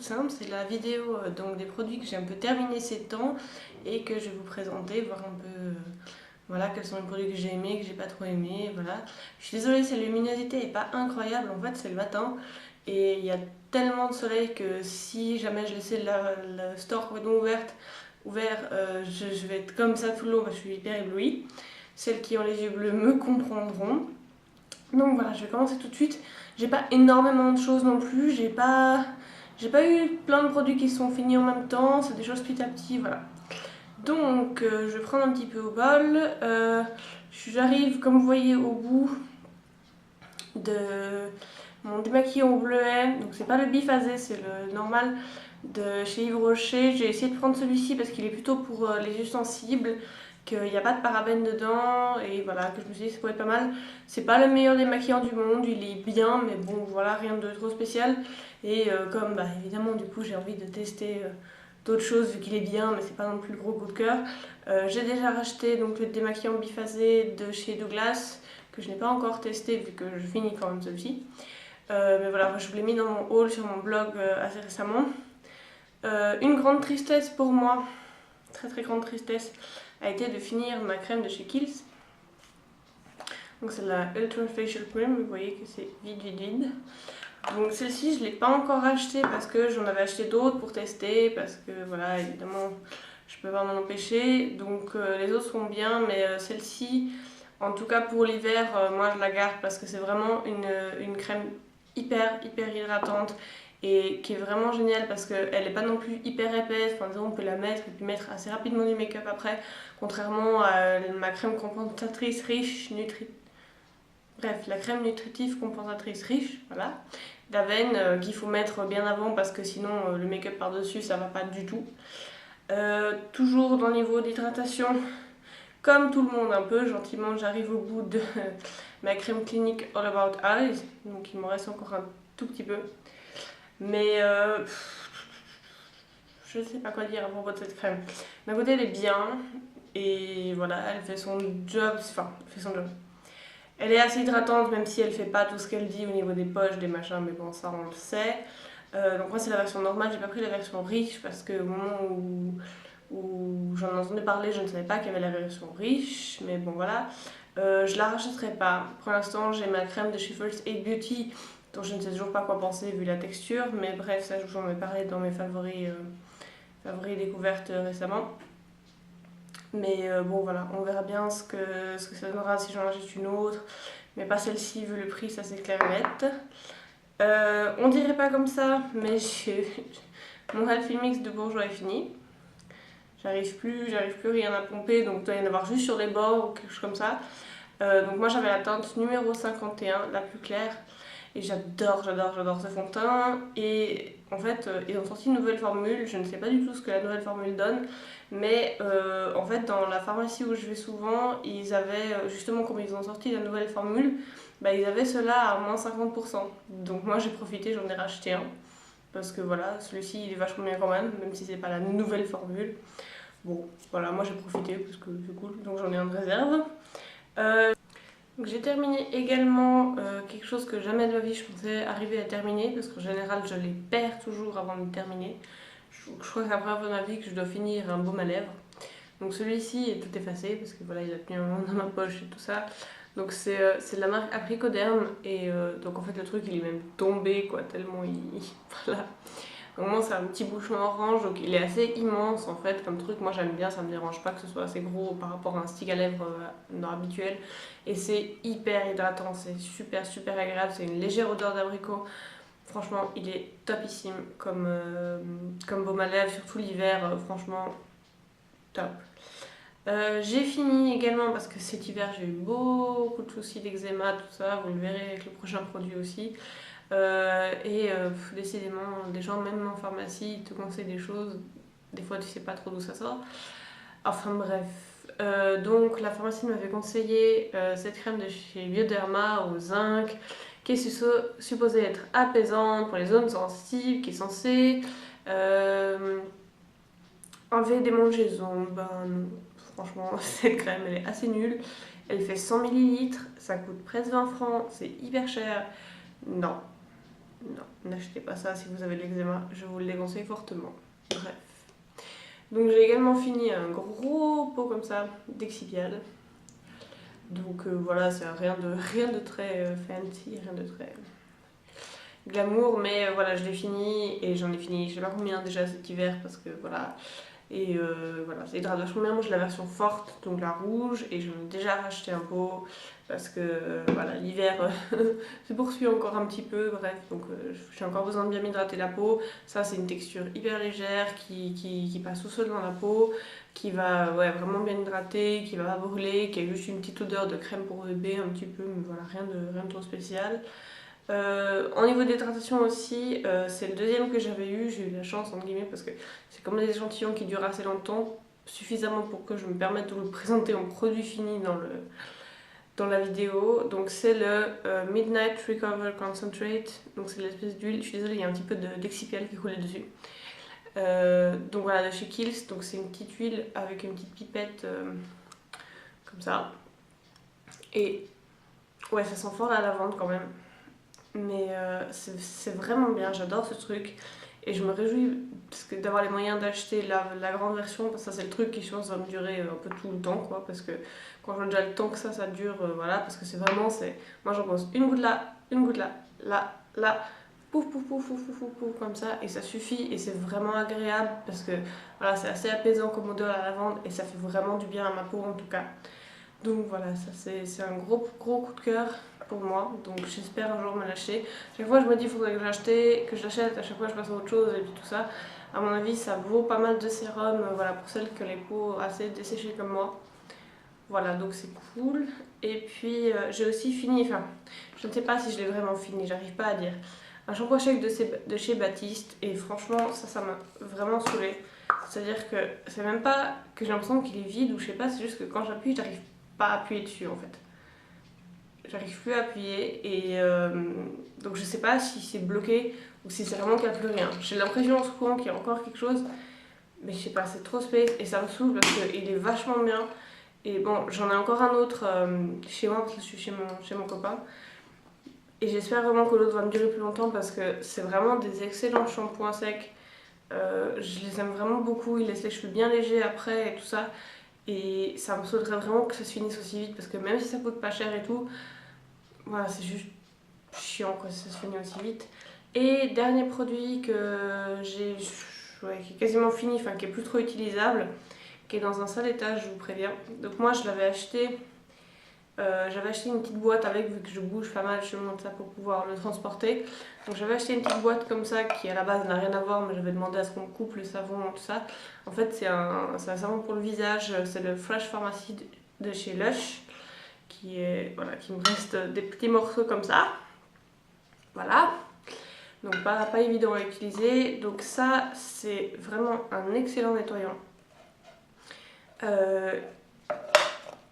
toute simple, c'est la vidéo donc des produits que j'ai un peu terminé ces temps et que je vais vous présenter, voir un peu voilà, quels sont les produits que j'ai aimés, que j'ai pas trop aimés, voilà. Je suis désolée, sa luminosité est pas incroyable, en fait c'est le matin et il y a tellement de soleil que si jamais je laissais le store complètement ouvert, je vais être comme ça tout le long parce que je suis hyper éblouie. Celles qui ont les yeux bleus me comprendront. Donc voilà, je vais commencer tout de suite. J'ai pas énormément de choses non plus, j'ai pas eu plein de produits qui sont finis en même temps, c'est des choses petit à petit, voilà. Donc je vais prendre un petit peu au bol. J'arrive, comme vous voyez, au bout de mon démaquillant au bleuet. Donc c'est pas le biphasé, c'est le normal de chez Yves Rocher. J'ai essayé de prendre celui-ci parce qu'il est plutôt pour les yeux sensibles, qu'il n'y a pas de parabènes dedans et voilà, que je me suis dit que ça pourrait être pas mal. C'est pas le meilleur démaquillant du monde, il est bien, mais bon voilà, rien de trop spécial. Et comme bah, évidemment du coup j'ai envie de tester d'autres choses vu qu'il est bien, mais c'est pas non plus le gros coup de cœur. J'ai déjà racheté donc le démaquillant biphasé de chez Douglas que je n'ai pas encore testé vu que je finis quand même celui-ci. Mais voilà, je vous l'ai mis dans mon haul sur mon blog assez récemment. Une grande tristesse pour moi, très très grande tristesse, a été de finir ma crème de chez Kiehl's. Donc c'est la Ultra Facial Cream, vous voyez que c'est vide. Donc celle-ci je ne l'ai pas encore achetée parce que j'en avais acheté d'autres pour tester, parce que voilà, évidemment je peux pas m'en empêcher. Donc les autres sont bien, mais celle-ci, en tout cas pour l'hiver, moi je la garde parce que c'est vraiment une crème hyper hydratante et qui est vraiment géniale parce qu'elle n'est pas non plus hyper épaisse, enfin disons on peut la mettre et puis mettre assez rapidement du make-up après, contrairement à ma crème compensatrice riche, bref, la crème nutritive compensatrice riche, voilà, d'Aven qu'il faut mettre bien avant parce que sinon le make-up par dessus ça va pas du tout. Toujours dans le niveau d'hydratation, comme tout le monde un peu, gentiment j'arrive au bout de ma crème clinique All About Eyes, donc il m'en reste encore un tout petit peu. Mais je sais pas quoi dire à propos de cette crème. D'un côté elle est bien et voilà, elle fait son job, enfin elle fait son job. Elle est assez hydratante même si elle fait pas tout ce qu'elle dit au niveau des poches, des machins, mais bon ça on le sait. Donc moi c'est la version normale, j'ai pas pris la version riche parce que au moment où j'en ai entendu parler, je ne savais pas qu'il y avait la version riche, mais bon voilà. Je la rachèterai pas. Pour l'instant j'ai ma crème de chez First Aid Beauty dont je ne sais toujours pas quoi penser vu la texture, mais bref, ça je vous en ai parlé dans mes favoris découvertes récemment. Mais bon voilà, on verra bien ce que ça donnera si j'en achète une autre, mais pas celle-ci vu le prix, ça c'est clair et net. On dirait pas comme ça, mais mon Healthy Mix de Bourjois est fini. J'arrive plus rien à pomper, donc il doit y en avoir juste sur les bords ou quelque chose comme ça. Donc moi j'avais la teinte numéro 51, la plus claire. Et j'adore ce fond de teint. Et en fait, ils ont sorti une nouvelle formule. Je ne sais pas du tout ce que la nouvelle formule donne. Mais en fait, dans la pharmacie où je vais souvent, ils avaient, justement, comme ils ont sorti la nouvelle formule, bah, ils avaient cela à moins 50%. Donc moi, j'ai profité, j'en ai racheté un. Parce que voilà, celui-ci, il est vachement bien quand même si c'est pas la nouvelle formule. Bon, voilà, moi j'ai profité parce que c'est cool. Donc j'en ai un de réserve. Donc j'ai terminé également quelque chose que jamais de ma vie je pensais arriver à terminer parce qu'en général je les perds toujours avant de terminer. Je crois que c'est la première fois de ma vie que je dois finir un baume à lèvres. Donc celui-ci est tout effacé parce que voilà il a tenu un moment dans ma poche et tout ça. Donc c'est de la marque Apricoderm et donc en fait le truc il est même tombé quoi tellement voilà. Donc moi c'est un petit bouchon orange, donc il est assez immense en fait comme truc. Moi j'aime bien, ça me dérange pas que ce soit assez gros par rapport à un stick à lèvres habituel. Et c'est hyper hydratant, c'est super agréable, c'est une légère odeur d'abricot. Franchement il est topissime comme baume à lèvres, surtout l'hiver, franchement top. J'ai fini également parce que cet hiver j'ai eu beaucoup de soucis d'eczéma, tout ça, vous le verrez avec le prochain produit aussi. Décidément, des gens même en pharmacie te conseillent des choses, des fois tu sais pas trop d'où ça sort. Enfin bref, donc la pharmacie m'avait conseillé cette crème de chez Bioderma au zinc qui est supposée être apaisante pour les zones sensibles, qui est censée enlever des démangeaisons. Ben non, franchement cette crème elle est assez nulle, elle fait 100 ml, ça coûte presque 20 francs, c'est hyper cher, non. Non, n'achetez pas ça si vous avez de l'eczéma, je vous le déconseille fortement. Bref. Donc j'ai également fini un gros pot comme ça d'Excipial. Donc voilà, c'est rien de très fancy, rien de très glamour, mais voilà, je l'ai fini et j'en ai fini, je sais pas combien déjà cet hiver parce que voilà. Et voilà, ça hydrate vachement bien. Moi j'ai la version forte, donc la rouge, et j'en ai déjà racheté un pot parce que voilà, l'hiver se poursuit encore un petit peu. Bref, donc j'ai encore besoin de bien m'hydrater la peau. Ça, c'est une texture hyper légère qui passe tout seul dans la peau, qui va ouais, vraiment bien hydrater, qui va pas brûler, qui a juste une petite odeur de crème pour bébé un petit peu, mais voilà, rien de trop spécial. Au niveau d'hydratation aussi, c'est le deuxième que j'avais eu. J'ai eu la chance, entre guillemets, parce que c'est comme des échantillons qui durent assez longtemps, suffisamment pour que je me permette de vous le présenter en produit fini dans la vidéo. Donc c'est le Midnight Recover Concentrate. Donc c'est l'espèce d'huile. Je suis désolée, il y a un petit peu d'excipial qui coulait dessus. Donc voilà, de chez Kiehl's. Donc c'est une petite huile avec une petite pipette comme ça. Et ouais, ça sent fort la lavande quand même. Mais c'est vraiment bien, j'adore ce truc. Et je me réjouis parce que d'avoir les moyens d'acheter la grande version, parce que ça c'est le truc qui je pense va me durer un peu tout le temps quoi. Parce que quand j'ai déjà le temps que ça dure, voilà, parce que c'est vraiment, moi j'en pose une goutte là, là, pouf pouf pouf pouf pouf pouf pouf comme ça, et ça suffit, et c'est vraiment agréable parce que voilà, c'est assez apaisant comme odeur à la lavande, et ça fait vraiment du bien à ma peau en tout cas. Donc voilà, ça c'est un gros coup de cœur pour moi, donc j'espère un jour me lâcher. Chaque fois je me dis il faudrait que je l'achète, à chaque fois je passe à autre chose et puis tout ça. À mon avis ça vaut pas mal de sérum, voilà, pour celles qui ont les peaux assez desséchées comme moi. Voilà, donc c'est cool. Et puis j'ai aussi fini, enfin je ne sais pas si je l'ai vraiment fini, j'arrive pas à dire. Un shampoing shake de chez Baptiste, et franchement ça m'a vraiment saoulée. C'est-à-dire que c'est même pas que j'ai l'impression qu'il est vide ou je sais pas, c'est juste que quand j'appuie j'arrive pas à appuyer dessus en fait. J'arrive plus à appuyer, et donc je sais pas si c'est bloqué ou si c'est vraiment qu'il n'y a plus rien. J'ai l'impression en ce moment qu'il y a encore quelque chose, mais je sais pas, c'est trop space et ça me saoule parce qu'il est vachement bien. Et bon, j'en ai encore un autre chez moi parce que je suis chez mon copain. Et j'espère vraiment que l'autre va me durer plus longtemps parce que c'est vraiment des excellents shampoings secs. Je les aime vraiment beaucoup, ils laissent les cheveux bien légers après et tout ça. Et ça me saoulerait vraiment que ça se finisse aussi vite parce que même si ça coûte pas cher et tout, voilà, c'est juste chiant quoi, ça se finit aussi vite. Et dernier produit que j'ai, ouais, qui est quasiment fini, enfin qui est plus trop utilisable, qui est dans un sale état, je vous préviens. Donc moi je l'avais acheté, j'avais acheté une petite boîte avec, vu que je bouge pas mal, je monte ça pour pouvoir le transporter. Donc j'avais acheté une petite boîte comme ça qui à la base n'a rien à voir, mais j'avais demandé à ce qu'on me coupe le savon, tout ça. En fait c'est un savon pour le visage, c'est le Fresh Pharmacy de chez Lush. Voilà, qui me reste des petits morceaux comme ça. Voilà. Donc pas évident à utiliser. Donc ça, c'est vraiment un excellent nettoyant.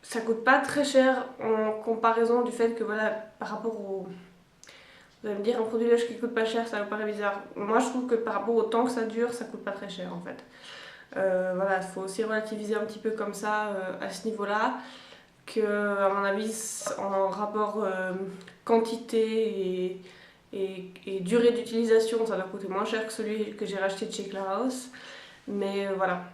Ça coûte pas très cher en comparaison du fait que voilà, par rapport au... Vous allez me dire, un produit Lush qui coûte pas cher, ça vous paraît bizarre. Moi je trouve que par rapport au temps que ça dure, ça coûte pas très cher en fait. Voilà, il faut aussi relativiser un petit peu comme ça à ce niveau-là. Que à mon avis en rapport quantité et durée d'utilisation ça va coûter moins cher que celui que j'ai racheté de chez Claraos, mais voilà,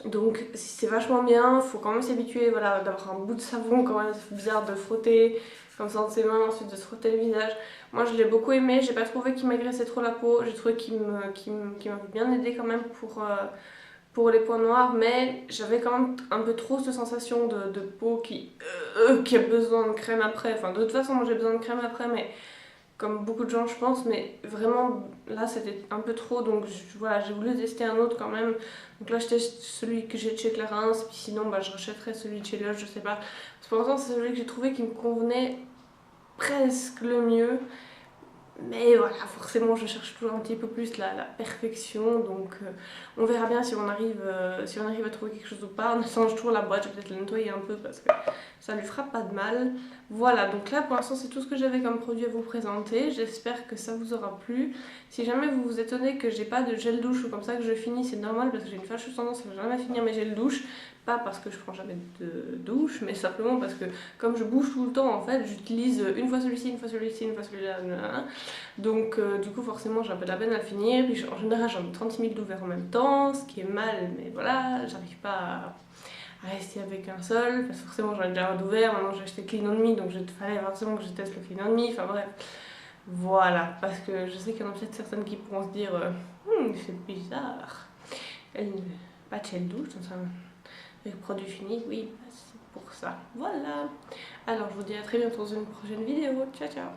donc c'est vachement bien, faut quand même s'habituer voilà, d'avoir un bout de savon quand même, c'est bizarre de frotter comme ça dans ses mains, ensuite de se frotter le visage. Moi je l'ai beaucoup aimé, j'ai pas trouvé qu'il m'agressait trop la peau, j'ai trouvé qu'il m'avait bien aidé quand même pour les points noirs, mais j'avais quand même un peu trop cette sensation de peau qui a besoin de crème après. Enfin, de toute façon, moi j'ai besoin de crème après, mais comme beaucoup de gens, je pense, mais vraiment là c'était un peu trop, donc voilà, j'ai voulu tester un autre quand même. Donc là, je teste celui que j'ai de chez Clarins, puis sinon, bah, je rachèterai celui de chez Lush, je sais pas. Pour l'instant, c'est celui que j'ai trouvé qui me convenait presque le mieux. Mais voilà, forcément je cherche toujours un petit peu plus la perfection, donc on verra bien si on arrive à trouver quelque chose ou pas. En attendant, je trouve la boîte, je vais peut-être la nettoyer un peu parce que ça lui fera pas de mal. Voilà, donc là pour l'instant c'est tout ce que j'avais comme produit à vous présenter, j'espère que ça vous aura plu. Si jamais vous vous étonnez que j'ai pas de gel douche ou comme ça que je finis, c'est normal parce que j'ai une fâcheuse tendance à jamais finir mes gels douche. pas parce que je prends jamais de douche, mais simplement parce que comme je bouge tout le temps, en fait, j'utilise une fois celui-ci, une fois celui-ci, une fois celui-là, donc du coup forcément j'ai un peu de la peine à le finir, puis en général j'en ai 36 000 d'ouverts en même temps, ce qui est mal, mais voilà, j'arrive pas à rester avec un seul, parce que forcément j'en ai déjà un d'ouvert, maintenant j'ai acheté Clean On Me, donc il fallait forcément que je teste le Clean On Me, enfin bref, voilà, parce que je sais qu'il y en a peut-être certaines qui pourront se dire c'est bizarre, elle, pas de gel douche, dans un avec produit fini, oui, c'est pour ça, voilà. Alors je vous dis à très bientôt dans une prochaine vidéo, ciao ciao.